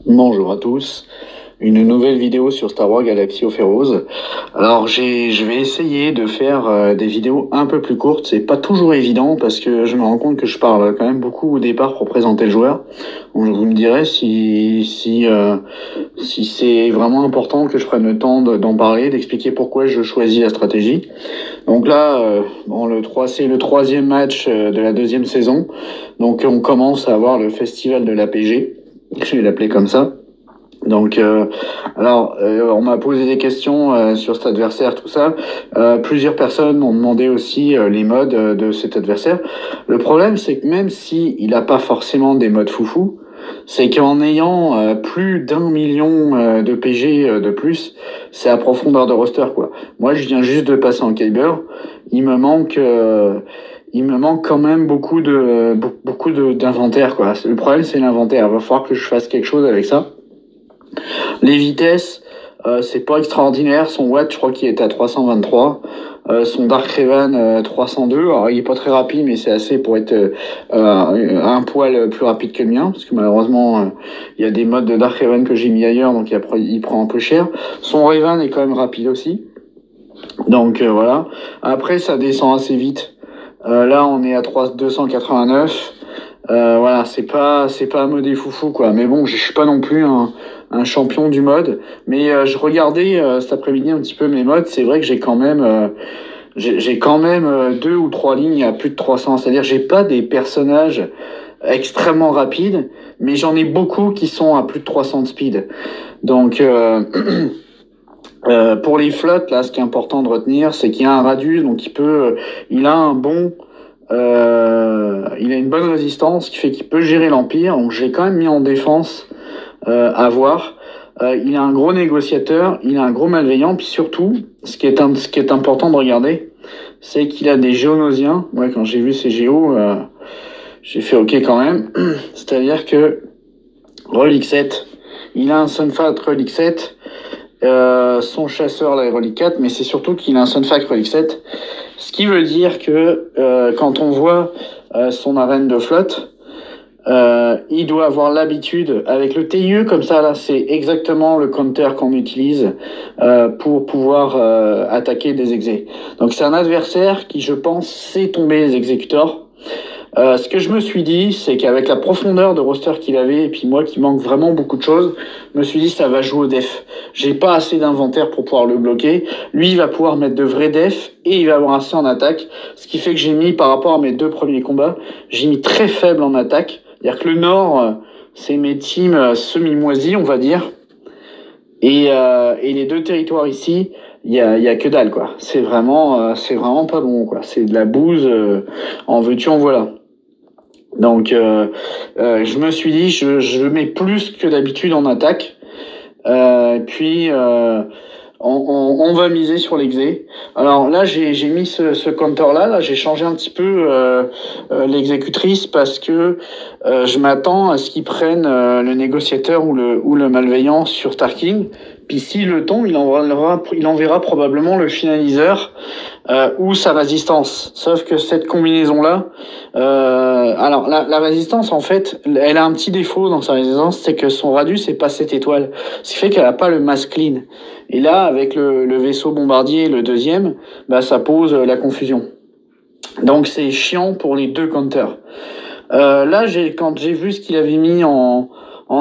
Bonjour à tous, une nouvelle vidéo sur Star Wars Galaxy of Heroes. Alors je vais essayer de faire des vidéos un peu plus courtes, c'est pas toujours évident parce que je me rends compte que je parle quand même beaucoup au départ pour présenter le joueur. Donc vous me direz si c'est vraiment important que je prenne le temps d'en parler, d'expliquer pourquoi je choisis la stratégie. Donc là, c'est le troisième match de la deuxième saison, donc on commence à avoir le festival de l'APG, je vais l'appeler comme ça. Donc, on m'a posé des questions sur cet adversaire, tout ça. Plusieurs personnes m'ont demandé aussi les modes de cet adversaire. Le problème, c'est que même si il n'a pas forcément des modes foufou, c'est qu'en ayant plus d'un million de PG de plus, c'est à profondeur de roster, quoi. Moi, je viens juste de passer en Kyber. Il me manque, euh, il me manque quand même beaucoup d'inventaire, quoi. Le problème, c'est l'inventaire. Il va falloir que je fasse quelque chose avec ça. Les vitesses, c'est pas extraordinaire. Son watt, je crois qu'il est à 323. Son Dark Raven 302. Alors, il est pas très rapide, mais c'est assez pour être un poil plus rapide que le mien, parce que malheureusement, il y a des modes de Dark Raven que j'ai mis ailleurs, donc il prend un peu cher. Son Raven est quand même rapide aussi. Donc voilà. Après, ça descend assez vite. Là, on est à 289. Voilà, c'est pas un mode des foufou, quoi. Mais bon, je suis pas non plus un champion du mode. Mais je regardais cet après-midi un petit peu mes modes. C'est vrai que j'ai quand même deux ou trois lignes à plus de 300. C'est-à-dire, j'ai pas des personnages extrêmement rapides, mais j'en ai beaucoup qui sont à plus de 300 de speed. Donc, pour les flottes, là, ce qui est important de retenir, c'est qu'il y a un radius, donc il a il a une bonne résistance, ce qui fait qu'il peut gérer l'Empire. Donc, j'ai quand même mis en défense à voir. Il a un gros négociateur, il a un gros malveillant, puis surtout, ce qui est important de regarder, c'est qu'il a des géonosiens. Ouais, quand j'ai vu ces géos, j'ai fait OK quand même. C'est-à-dire que Relic 7, il a un Sunfat Relic 7. Son chasseur là est Relic 4, mais c'est surtout qu'il a un Sunfac Relic 7, ce qui veut dire que quand on voit son arène de flotte, il doit avoir l'habitude avec le TIE comme ça là, c'est exactement le counter qu'on utilise pour pouvoir attaquer des exés. Donc c'est un adversaire qui, je pense, sait tomber les exécuteurs. Ce que je me suis dit, c'est qu'avec la profondeur de roster qu'il avait, et puis moi qui manque vraiment beaucoup de choses, je me suis dit ça va jouer au def. J'ai pas assez d'inventaire pour pouvoir le bloquer. Lui, il va pouvoir mettre de vrais def et il va avoir assez en attaque. Ce qui fait que j'ai mis, par rapport à mes deux premiers combats, j'ai mis très faible en attaque. C'est-à-dire que le Nord, c'est mes teams semi-moisis, on va dire. Et les deux territoires ici, il y a que dalle, quoi. C'est vraiment pas bon, quoi. C'est de la bouse, en veux-tu, en voilà. Donc, je me suis dit, je mets plus que d'habitude en attaque. Puis, on va miser sur l'exé. Alors là, j'ai mis ce counter-là. Là, j'ai changé un petit peu l'exécutrice parce que je m'attends à ce qu'ils prennent le négociateur ou le malveillant sur Tarkin. Puis s'il le tombe, il enverra probablement le finaliseur ou sa résistance. Sauf que cette combinaison-là, alors la résistance, en fait, elle a un petit défaut dans sa résistance, c'est que son radius c'est pas 7 étoiles. Ce qui fait qu'elle a pas le mass clean. Et là, avec le vaisseau bombardier, le deuxième, bah ça pose la confusion. Donc c'est chiant pour les deux counters. Là, quand j'ai vu ce qu'il avait mis en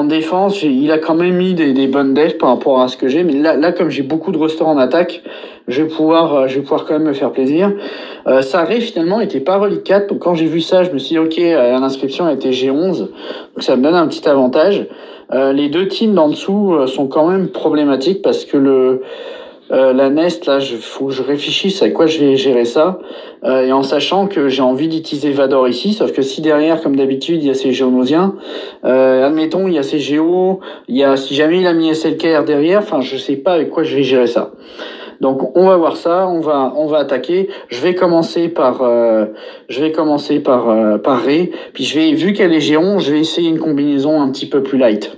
défense, il a quand même mis des bonnes defs par rapport à ce que j'ai. Mais là, comme j'ai beaucoup de rosters en attaque, je vais pouvoir quand même me faire plaisir. Saré, finalement, était pas Relic 4. Donc quand j'ai vu ça, je me suis dit, OK, l'inscription était G11. Donc ça me donne un petit avantage. Les deux teams d'en dessous sont quand même problématiques parce que la Nest, là, faut que je réfléchisse à quoi je vais gérer ça. Et en sachant que j'ai envie d'utiliser Vador ici, sauf que si derrière, comme d'habitude, il y a ces géonosiens, admettons, il y a ces géos, si jamais il a mis SLKR derrière, enfin, je sais pas avec quoi je vais gérer ça. Donc, on va voir ça, on va attaquer. Je vais commencer par Rey. Puis vu qu'elle est géon, je vais essayer une combinaison un petit peu plus light.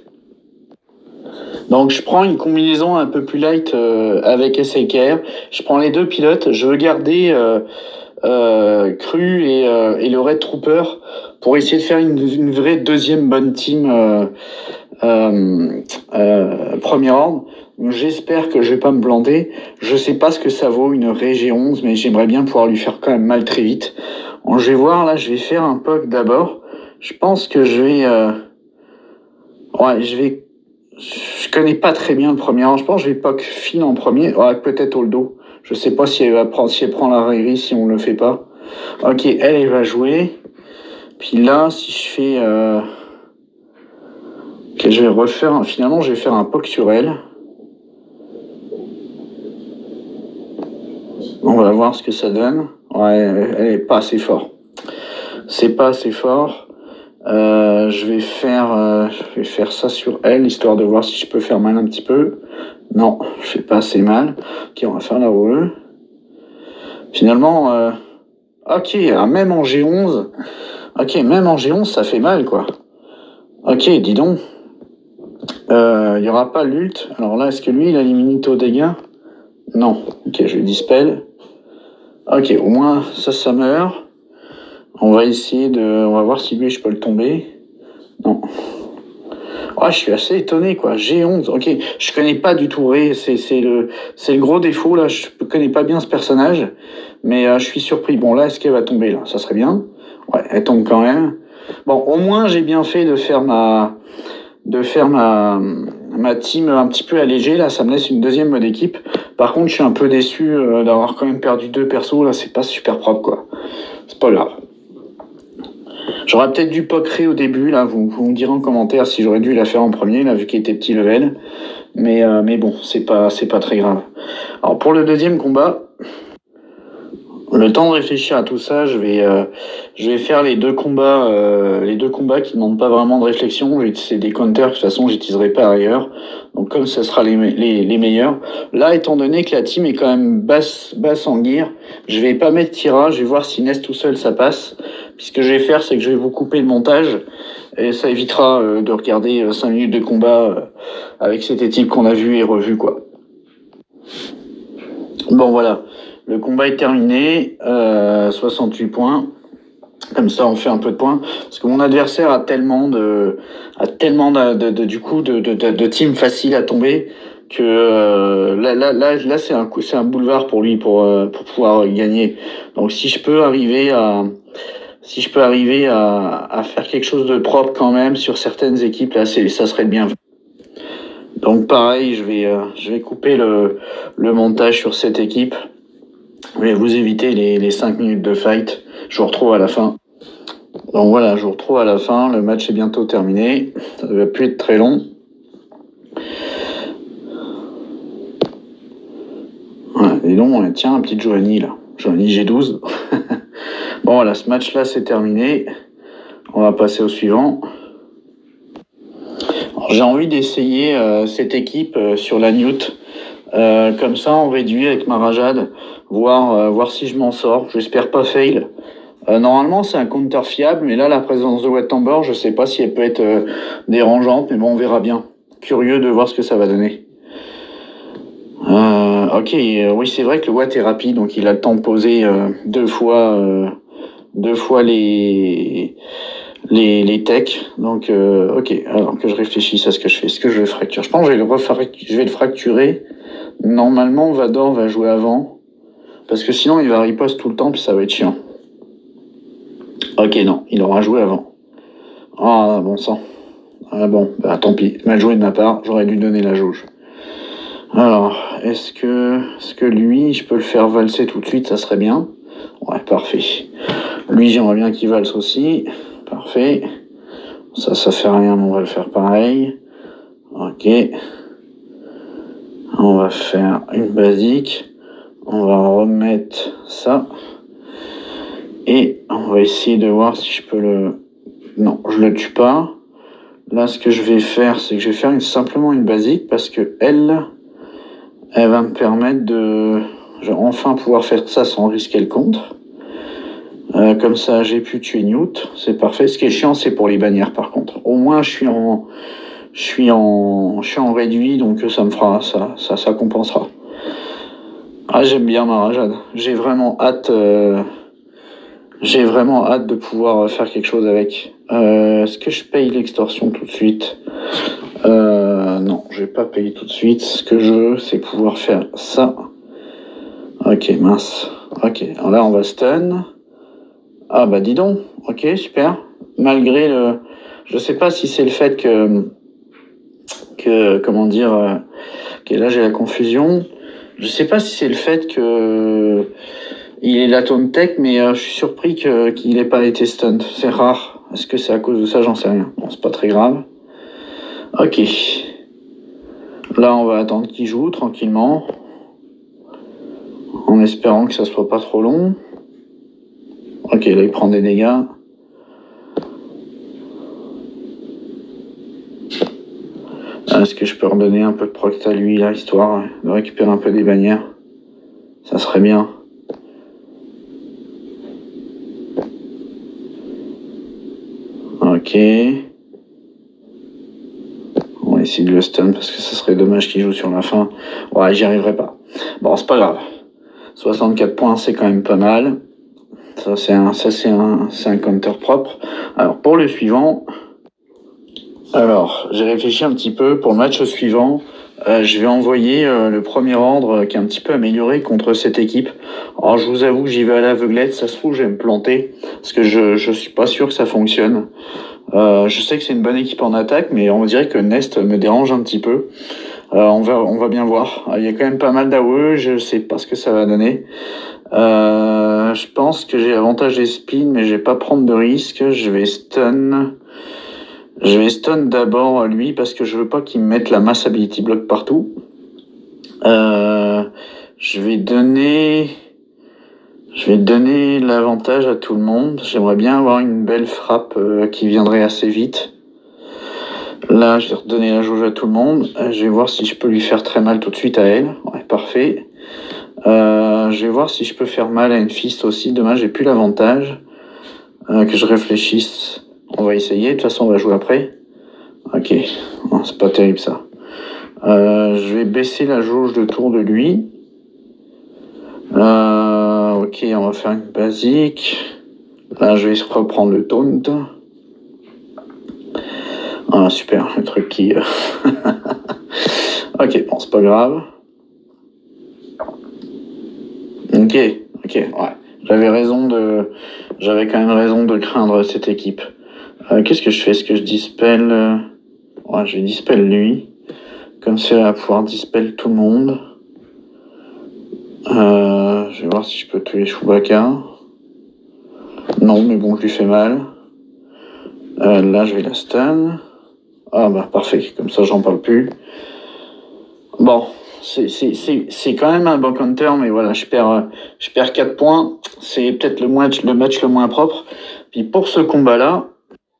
Donc je prends une combinaison un peu plus light avec SLKR. Je prends les deux pilotes. Je veux garder Cru et le Red Trooper pour essayer de faire une vraie deuxième bonne team premier ordre. J'espère que je vais pas me planter. Je sais pas ce que ça vaut une Ré G11, mais j'aimerais bien pouvoir lui faire quand même mal très vite. Bon, je vais voir, là, je vais faire un POC d'abord. Je pense que je vais... ouais, je connais pas très bien le premier ordre. Je pense que je vais POC Finn en premier. Ouais, peut-être Holdo. Je sais pas si elle prend la Rairie, si on le fait pas. Ok, elle va jouer. Puis là, si je fais... ok, je vais refaire... Finalement, je vais faire un POC sur elle. On va voir ce que ça donne. Ouais, elle est pas assez fort. C'est pas assez fort. Je vais faire ça sur elle, histoire de voir si je peux faire mal un petit peu. Non, je fais pas assez mal. Ok, on va faire la OE. Finalement, ok, même en G11. Ok, même en G11, ça fait mal, quoi. Ok, dis donc. Il y aura pas l'ult. Alors là, est-ce que lui, il a l'immunité aux dégâts? Non. Ok, je vais dispel. Ok, au moins, ça meurt. On va essayer de... On va voir si lui, je peux le tomber. Non. Ah, je suis assez étonné, quoi. G11, ok. Je connais pas du tout Rey. C'est le gros défaut, là. Je connais pas bien ce personnage. Mais je suis surpris. Bon, là, est-ce qu'elle va tomber, là? Ça serait bien. Ouais, elle tombe quand même. Bon, au moins, j'ai bien fait de faire ma team un petit peu allégée. Là, ça me laisse une deuxième mode équipe. Par contre, je suis un peu déçu d'avoir quand même perdu 2 persos. Là, c'est pas super propre, quoi. C'est pas grave. J'aurais peut-être dû pocrer au début, là, vous me direz en commentaire si j'aurais dû la faire en premier, là, vu qu'il était petit level. Mais bon, c'est pas très grave. Alors pour le deuxième combat, le temps de réfléchir à tout ça, je vais faire les deux combats qui ne demandent pas vraiment de réflexion. C'est des counters que de toute façon j'utiliserai pas ailleurs. Donc comme ce sera les meilleurs. Là, étant donné que la team est quand même basse en gear, je vais pas mettre tirage, je vais voir si Nest tout seul ça passe. Puis ce que je vais faire, c'est que je vais vous couper le montage. Et ça évitera de regarder 5 minutes de combat avec cette équipe qu'on a vu et revu, quoi. Bon, voilà. Le combat est terminé. 68 points. Comme ça, on fait un peu de points. Parce que mon adversaire a tellement de teams faciles à tomber que là c'est un boulevard pour lui pour pouvoir gagner. Donc si je peux arriver à faire quelque chose de propre quand même sur certaines équipes, là ça serait bien. Donc pareil, je vais couper le montage sur cette équipe. Je vais vous éviter les 5 minutes de fight. Je vous retrouve à la fin. Donc voilà, je vous retrouve à la fin. Le match est bientôt terminé. Ça ne va plus être très long. Voilà, et donc, tiens, un petit Giovanni là. Giovanni G12. Bon voilà, ce match-là c'est terminé. On va passer au suivant. J'ai envie d'essayer cette équipe sur la Newt. Comme ça, on réduit avec ma rajade. Voir si je m'en sors. J'espère pas fail. Normalement, c'est un counter fiable, mais là, la présence de Wet Amber, je sais pas si elle peut être dérangeante, mais bon, on verra bien. Curieux de voir ce que ça va donner. Ok, oui, c'est vrai que le Watt est rapide, donc il a le temps de poser deux fois les techs. Donc, ok, alors que je réfléchisse à ce que je fais. Est-ce que je le fracture? Je pense que je vais le fracturer. Normalement, Vador va jouer avant, parce que sinon, il va riposte tout le temps, puis ça va être chiant. Ok, non, il aura joué avant. Ah, bon sang. Ah bon, bah tant pis, mal joué de ma part, j'aurais dû donner la jauge. Alors, est-ce que lui, je peux le faire valser tout de suite, ça serait bien. Ouais, parfait. Lui, j'aimerais bien qu'il valse aussi. Parfait. Ça fait rien, mais on va le faire pareil. Ok. On va faire une basique. On va remettre ça. Et on va essayer de voir si je peux le... Non, je le tue pas. Là, ce que je vais faire, c'est que je vais faire simplement une basique parce que elle va me permettre de enfin pouvoir faire ça sans risquer le contre. Comme ça, j'ai pu tuer Newt, c'est parfait. Ce qui est chiant, c'est pour les bannières, par contre. Au moins, je suis en réduit, donc ça me fera ça compensera. Ah, j'aime bien ma rajade. J'ai vraiment hâte J'ai vraiment hâte de pouvoir faire quelque chose avec. Est-ce que je paye l'extorsion tout de suite? Non, je vais pas payer tout de suite. Ce que je veux, c'est pouvoir faire ça. Ok, mince. Ok, alors là, on va stun. Ah bah dis donc. Ok, super. Malgré le... Je sais pas si c'est le fait comment dire... Ok, là, j'ai la confusion. Je sais pas si c'est le fait que... Il est la taunt tech, mais je suis surpris qu'il ait pas été stunned. C'est rare. Est-ce que c'est à cause de ça? J'en sais rien. Bon, c'est pas très grave. Ok. Là, on va attendre qu'il joue tranquillement. En espérant que ça soit pas trop long. Ok, là, il prend des dégâts. Est-ce que je peux redonner un peu de proct à lui, là, histoire de récupérer un peu des bannières? Ça serait bien. Ok. On va essayer de le stun parce que ça serait dommage qu'il joue sur la fin. Ouais, j'y arriverai pas. Bon, c'est pas grave. 64 points, c'est quand même pas mal. Ça, c'est un counter propre. Alors, pour le suivant... Alors, j'ai réfléchi un petit peu. Pour le match suivant, je vais envoyer le premier ordre qui est un petit peu amélioré contre cette équipe. Alors, je vous avoue que j'y vais à l'aveuglette. Ça se trouve, je vais me planter parce que je suis pas sûr que ça fonctionne. Je sais que c'est une bonne équipe en attaque, mais on dirait que Nest me dérange un petit peu. On va bien voir. Il y a quand même pas mal d'AOE. Je sais pas ce que ça va donner. Je pense que j'ai avantage des spins, mais je vais pas prendre de risque. Je vais stun d'abord lui parce que je veux pas qu'il me mette la masse ability block partout. Je vais donner l'avantage à tout le monde. J'aimerais bien avoir une belle frappe qui viendrait assez vite. Là, je vais redonner la jauge à tout le monde. Je vais voir si je peux lui faire très mal tout de suite à elle. Ouais, parfait. Je vais voir si je peux faire mal à une fist aussi. Dommage, j'ai plus l'avantage. Que je réfléchisse. On va essayer. De toute façon, on va jouer après. Ok. Oh, c'est pas terrible ça. Je vais baisser la jauge de tour de lui. Ok, on va faire une basique. Là, je vais reprendre le taunt. Ah, super, le truc qui... ok, bon, c'est pas grave. Ok, ouais. J'avais quand même raison de craindre cette équipe. Qu'est-ce que je fais? Est-ce que je dispel... Ouais, je vais dispel lui. Comme ça, il va pouvoir dispel tout le monde. Je vais voir si je peux tuer Chewbacca. Non, mais bon, je lui fais mal. Là, je vais la stun. Ah bah parfait, comme ça j'en parle plus. Bon, c'est quand même un bon counter, mais voilà, je perds 4 points. C'est peut-être le match le moins propre. Puis pour ce combat-là,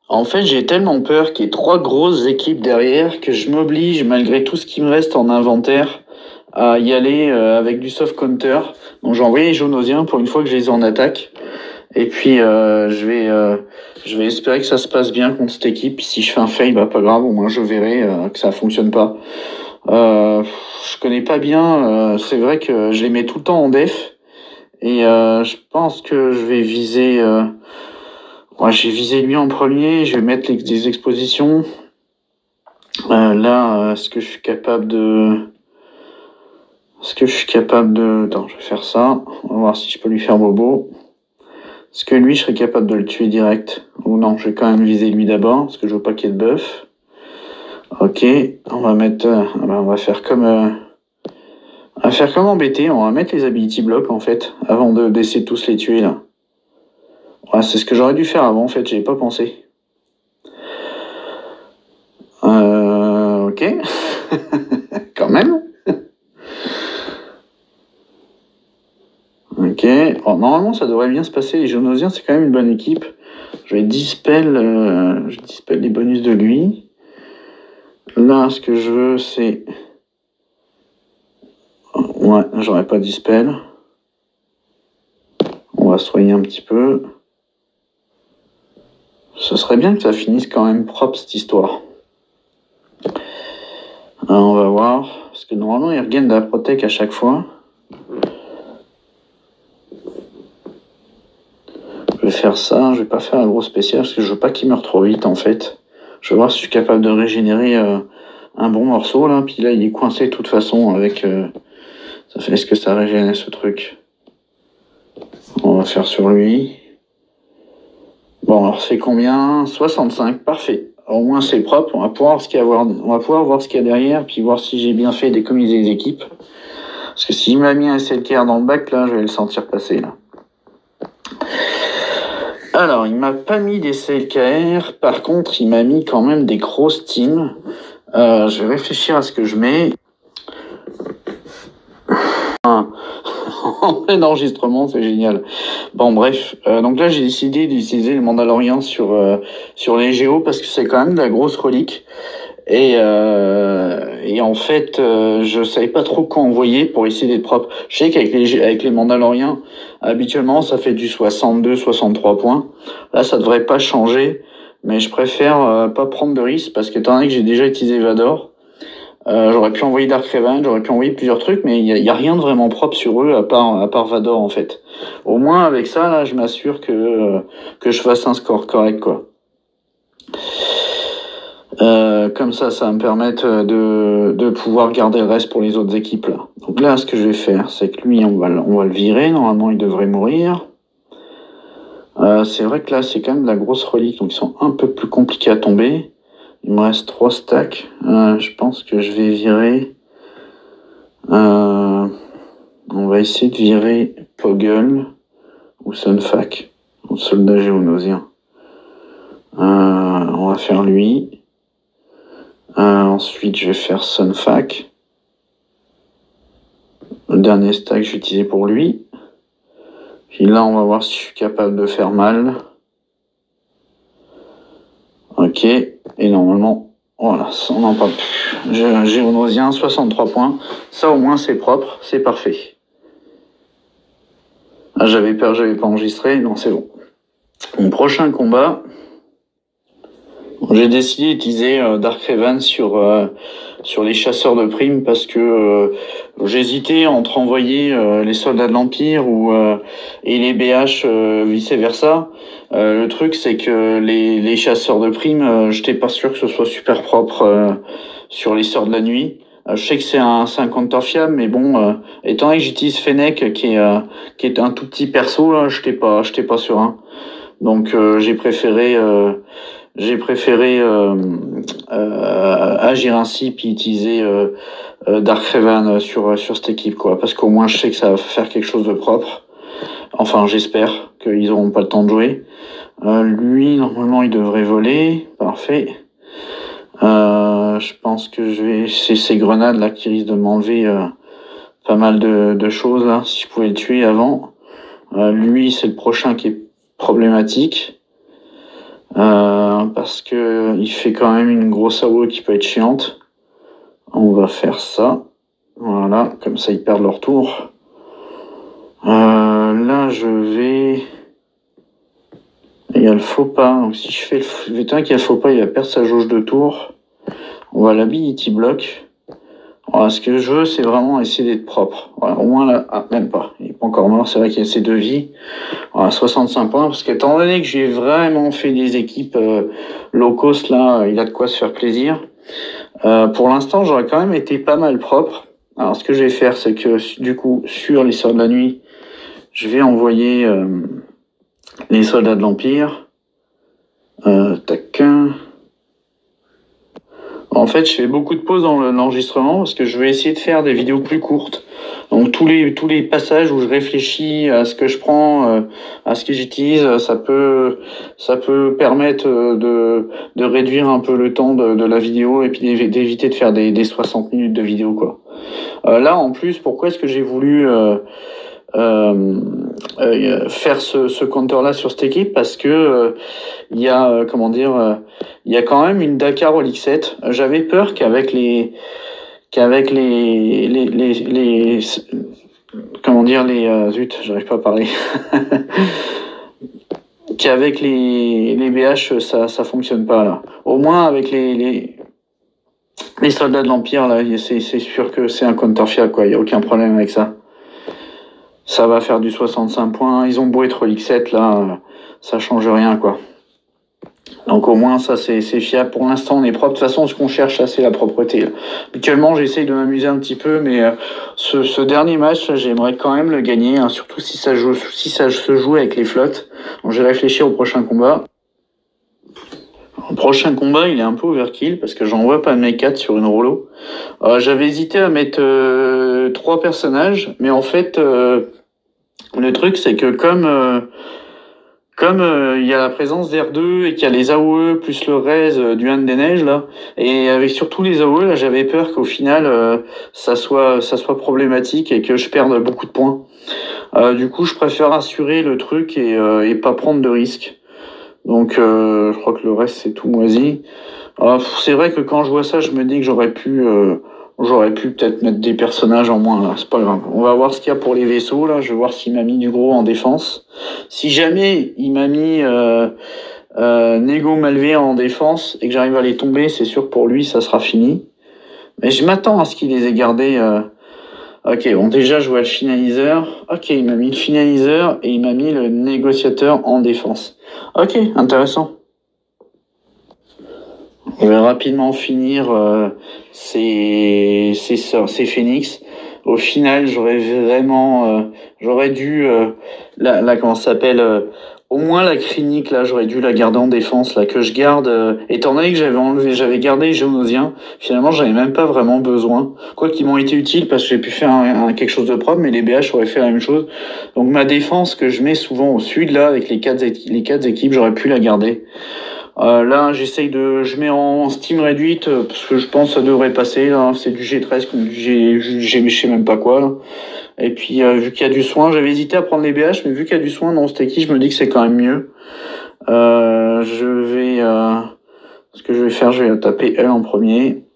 en fait, j'ai tellement peur qu'il y ait 3 grosses équipes derrière que je m'oblige, malgré tout ce qui me reste en inventaire, à y aller avec du soft counter. Donc j'ai envoyé les Jaunosiens pour une fois que je les ai en attaque. Et puis je vais espérer que ça se passe bien contre cette équipe. Si je fais un fail, bah pas grave, au moins je verrai que ça fonctionne pas. Je connais pas bien, c'est vrai que je les mets tout le temps en def. Et je pense que je vais viser... ouais, j'ai visé lui en premier, je vais mettre des expositions. Là, est-ce que je suis capable de... Attends, je vais faire ça. On va voir si je peux lui faire bobo. Est-ce que lui, je serais capable de le tuer direct? Ou non, je vais quand même viser lui d'abord, parce que je veux pas qu'il y ait de buff. Ok, on va mettre... on va faire comme... embêté, on va mettre les ability blocks, en fait, avant d'essayer de tous les tuer, là. Ouais, c'est ce que j'aurais dû faire avant, en fait, j'y ai pas pensé. Ok. Quand même. Ok. Oh, normalement, ça devrait bien se passer. Les Jaunosiens, c'est quand même une bonne équipe. Je vais dispel les bonus de lui. Là, ce que je veux, c'est... Ouais, j'aurais pas dispel. On va soigner un petit peu. Ce serait bien que ça finisse quand même propre, cette histoire. Alors, on va voir. Parce que normalement, il regagne de la protec à chaque fois. Je vais faire ça, je vais pas faire un gros spécial parce que je veux pas qu'il meure trop vite en fait. Je vais voir si je suis capable de régénérer un bon morceau là, puis là il est coincé de toute façon avec... ça fait, est-ce que ça régénère ce truc? On va faire sur lui. Bon, alors c'est combien? 65, parfait. Au moins c'est propre, on va pouvoir voir ce qu'il y a, on va pouvoir voir ce qu'il y a derrière, puis voir si j'ai bien fait d'économiser les équipes. Parce que s'il m'a mis un SLKR dans le bac, là, je vais le sentir passer, là. Alors, il m'a pas mis des CLKR, par contre, il m'a mis quand même des grosses teams. Je vais réfléchir à ce que je mets. En plein enregistrement, c'est génial. Bon, bref. Donc là, j'ai décidé d'utiliser le Mandalorian sur les Géos parce que c'est quand même de la grosse relique. Et en fait, je savais pas trop quoi envoyer pour essayer d'être propre. Je sais qu'avec les Mandaloriens, habituellement, ça fait du 62-63 points. Là, ça devrait pas changer, mais je préfère pas prendre de risques parce qu'étant donné que j'ai déjà utilisé Vador, j'aurais pu envoyer Dark Revan, j'aurais pu envoyer plusieurs trucs, mais il y a rien de vraiment propre sur eux à part Vador en fait. Au moins avec ça, là, je m'assure que je fasse un score correct, quoi. Comme ça va me permettre de pouvoir garder le reste pour les autres équipes là. Donc là, ce que je vais faire, c'est que lui, on va le virer. Normalement, il devrait mourir. C'est vrai que là, c'est quand même de la grosse relique, donc ils sont un peu plus compliqués à tomber. Il me reste 3 stacks. Je pense que je vais virer. On va essayer de virer Poggle ou Sunfac, ou Soldat Géonosien. On va faire lui. Ensuite, je vais faire Sunfac. Le dernier stack, je vais utiliser pour lui. Puis là, on va voir si je suis capable de faire mal. Ok. Et normalement, voilà, on n'en parle plus. Géonosien, 63 points. Ça, au moins, c'est propre. C'est parfait. Ah, j'avais peur, j'avais pas enregistré. Non, c'est bon. Mon prochain combat... J'ai décidé d'utiliser Dark Revan sur les chasseurs de primes parce que j'hésitais entre envoyer les soldats de l'Empire et les BH vice versa. Le truc c'est que les chasseurs de primes, j'étais pas sûr que ce soit super propre sur les sorts de la nuit. Je sais que c'est un counter fiable, mais bon, étant donné que j'utilise Fennec qui est un tout petit perso là, j'étais pas serein. Donc j'ai préféré agir ainsi puis utiliser Dark Revan sur cette équipe, quoi, parce qu'au moins je sais que ça va faire quelque chose de propre. Enfin, j'espère qu'ils auront pas le temps de jouer. Lui, normalement, il devrait voler. Parfait. Je pense que c'est ces grenades là qui risquent de m'enlever pas mal de choses là. Si je pouvais le tuer avant. Lui, c'est le prochain qui est problématique. Parce que il fait quand même une grosse AOE qui peut être chiante. On va faire ça. Voilà, comme ça ils perdent leur tour. Là je vais... Il y a le faux pas, donc si je fais le vétéran qui a le faux pas, il va perdre sa jauge de tour. On va l'ability block. Voilà, ce que je veux, c'est vraiment essayer d'être propre. Voilà, au moins là, ah, même pas. Il n'est pas encore mort, c'est vrai qu'il y a ses 2 vies. Voilà, 65 points, parce qu'étant donné que j'ai vraiment fait des équipes low cost, là, il a de quoi se faire plaisir. Pour l'instant, j'aurais quand même été pas mal propre. Alors, ce que je vais faire, c'est que, du coup, sur les sorts de la nuit, je vais envoyer les soldats de l'Empire. Tac. En fait, je fais beaucoup de pauses dans l'enregistrement parce que je vais essayer de faire des vidéos plus courtes. Donc tous les passages où je réfléchis à ce que je prends, à ce que j'utilise, ça peut permettre de réduire un peu le temps de la vidéo et puis d'éviter de faire des 60 minutes de vidéo, quoi. Là, en plus, pourquoi est-ce que j'ai voulu faire ce compteur-là sur cette équipe? Parce que il y a il y a quand même une Dakar Olix 7. J'avais peur qu'avec les zut, j'arrive pas à parler. Qu'avec les BH ça fonctionne pas là. Au moins avec les soldats de l'Empire là, c'est sûr que c'est un counter fiable, quoi. Il y a aucun problème avec ça. ça va faire du 65 points. Ils ont beau être X7, là, ça change rien, quoi. Donc au moins, ça, c'est fiable. Pour l'instant, on est propre. De toute façon, ce qu'on cherche, ça, c'est la propreté, là. Habituellement, j'essaye de m'amuser un petit peu, mais ce dernier match, j'aimerais quand même le gagner, hein, surtout si ça se joue avec les flottes. Donc, je vais réfléchir au prochain combat. Le prochain combat, il est un peu overkill parce que j'envoie pas mes 4 sur une rouleau. J'avais hésité à mettre 3 personnages, mais en fait, le truc, c'est que comme il y a la présence d'R2 et qu'il y a les AOE plus le raise du Han des Neiges là, et avec surtout les AOE là, j'avais peur qu'au final ça soit problématique et que je perde beaucoup de points. Du coup, je préfère assurer le truc et pas prendre de risques. Donc je crois que le reste c'est tout moisi. C'est vrai que quand je vois ça, je me dis que j'aurais pu peut-être mettre des personnages en moins là, c'est pas grave. On va voir ce qu'il y a pour les vaisseaux là, je vais voir s'il m'a mis du gros en défense. Si jamais il m'a mis Nego Malvéant en défense et que j'arrive à les tomber, c'est sûr pour lui ça sera fini. Mais je m'attends à ce qu'il les ait gardés. Ok, bon déjà je vois le finaliseur. Ok, il m'a mis le finaliseur et il m'a mis le négociateur en défense. Ok, intéressant. On va rapidement finir ces Phoenix. Au final, j'aurais dû comment ça s'appelle au moins la clinique là, j'aurais dû la garder en défense là, que je garde. Étant donné que j'avais gardé Géonosien, finalement, j'avais même pas vraiment besoin. Quoi qu'ils m'ont été utiles parce que j'ai pu faire quelque chose de propre, mais les BH auraient fait la même chose. Donc ma défense que je mets souvent au sud là avec les quatre équipes, j'aurais pu la garder. Là, je mets en Steam réduite parce que je pense que ça devrait passer. Là, c'est du G13 comme du je sais même pas quoi. Là. Et puis vu qu'il y a du soin, j'avais hésité à prendre les BH, mais vu qu'il y a du soin dans Sticky, je me dis que c'est quand même mieux. Ce que je vais faire, je vais taper L en premier.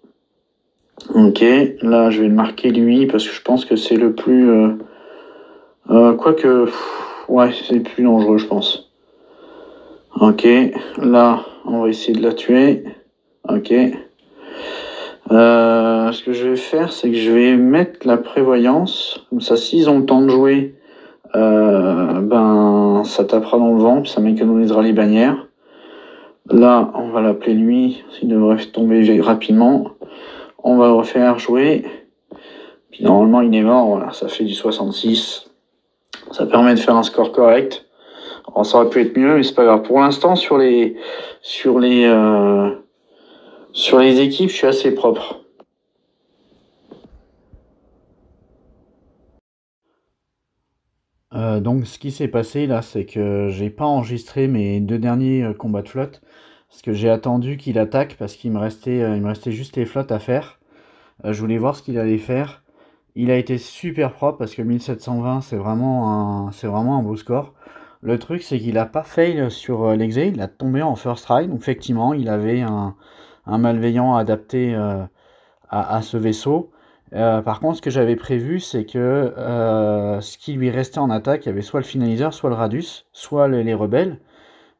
Ok, là je vais le marquer lui parce que je pense que c'est le plus. Quoique, ouais, c'est le plus dangereux, je pense. Ok, là, on va essayer de la tuer. Ok. Ce que je vais faire, c'est que je vais mettre la prévoyance. Comme ça, s'ils ont le temps de jouer, ça tapera dans le vent, puis ça m'économisera les bannières. Là, on va l'appeler lui, il devrait tomber rapidement. On va le refaire jouer. Puis normalement, il est mort, voilà, ça fait du 66. Ça permet de faire un score correct. Alors, ça aurait pu être mieux, mais c'est pas grave. Pour l'instant, sur les équipes, je suis assez propre. Donc ce qui s'est passé là, c'est que j'ai pas enregistré mes 2 derniers combats de flotte parce que j'ai attendu qu'il attaque parce qu'il me restait juste les flottes à faire. Je voulais voir ce qu'il allait faire. Il a été super propre parce que 1720 c'est vraiment un beau score. Le truc c'est qu'il a pas fail sur l'exé, il a tombé en first try. Donc effectivement il avait un malveillant adapté à ce vaisseau. Par contre, ce que j'avais prévu, c'est que ce qui lui restait en attaque, il y avait soit le finaliseur, soit le Radius, soit les rebelles.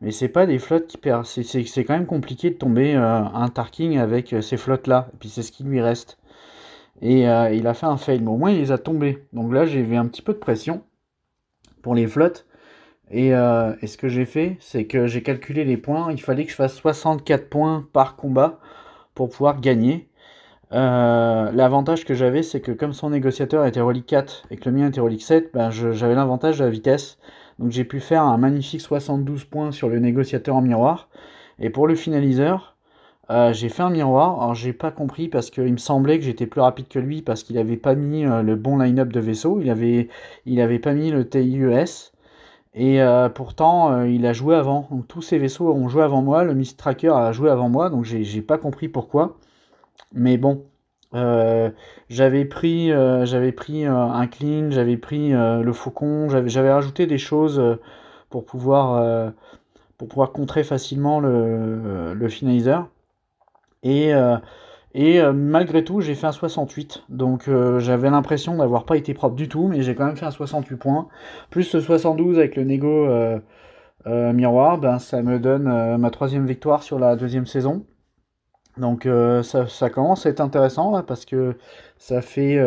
Mais c'est pas des flottes qui perdent. C'est quand même compliqué de tomber un Tarking avec ces flottes-là. Et puis c'est ce qui lui reste. Et il a fait un fail, mais au moins il les a tombés. Donc là, j'ai eu un petit peu de pression pour les flottes. Et ce que j'ai fait, c'est que j'ai calculé les points. Il fallait que je fasse 64 points par combat pour pouvoir gagner. L'avantage que j'avais, c'est que comme son négociateur était relique 4 et que le mien était relique 7, j'avais l'avantage de la vitesse. Donc j'ai pu faire un magnifique 72 points sur le négociateur en miroir. Et pour le finaliseur, j'ai fait un miroir. Alors j'ai pas compris parce qu'il me semblait que j'étais plus rapide que lui parce qu'il avait pas mis le bon line-up de vaisseau. Il avait pas mis le TIES. Et pourtant, il a joué avant. Donc tous ces vaisseaux ont joué avant moi. Le Mist Tracker a joué avant moi. Donc j'ai pas compris pourquoi. Mais bon, j'avais pris un clean, j'avais pris le faucon, j'avais rajouté des choses pour pouvoir, contrer facilement le finalizer. Et, malgré tout, j'ai fait un 68. Donc j'avais l'impression d'avoir pas été propre du tout, mais j'ai quand même fait un 68 points. Plus ce 72 avec le négo miroir, ça me donne ma 3e victoire sur la 2e saison. Donc ça commence à être intéressant là, parce que ça fait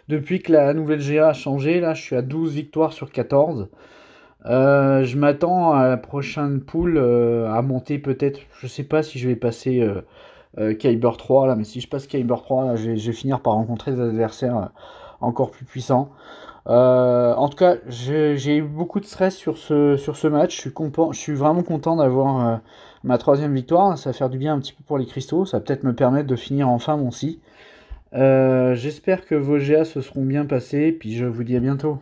depuis que la nouvelle GA a changé, là je suis à 12 victoires sur 14. Je m'attends à la prochaine poule à monter peut-être, je sais pas si je vais passer Kyber 3 là, mais si je passe Kyber 3 là, je vais finir par rencontrer des adversaires encore plus puissants. En tout cas, j'ai eu beaucoup de stress sur ce match. Je suis vraiment content d'avoir ma troisième victoire. Ça va faire du bien un petit peu pour les cristaux. Ça va peut-être me permettre de finir enfin mon si. J'espère que vos GA se seront bien passés. Puis je vous dis à bientôt.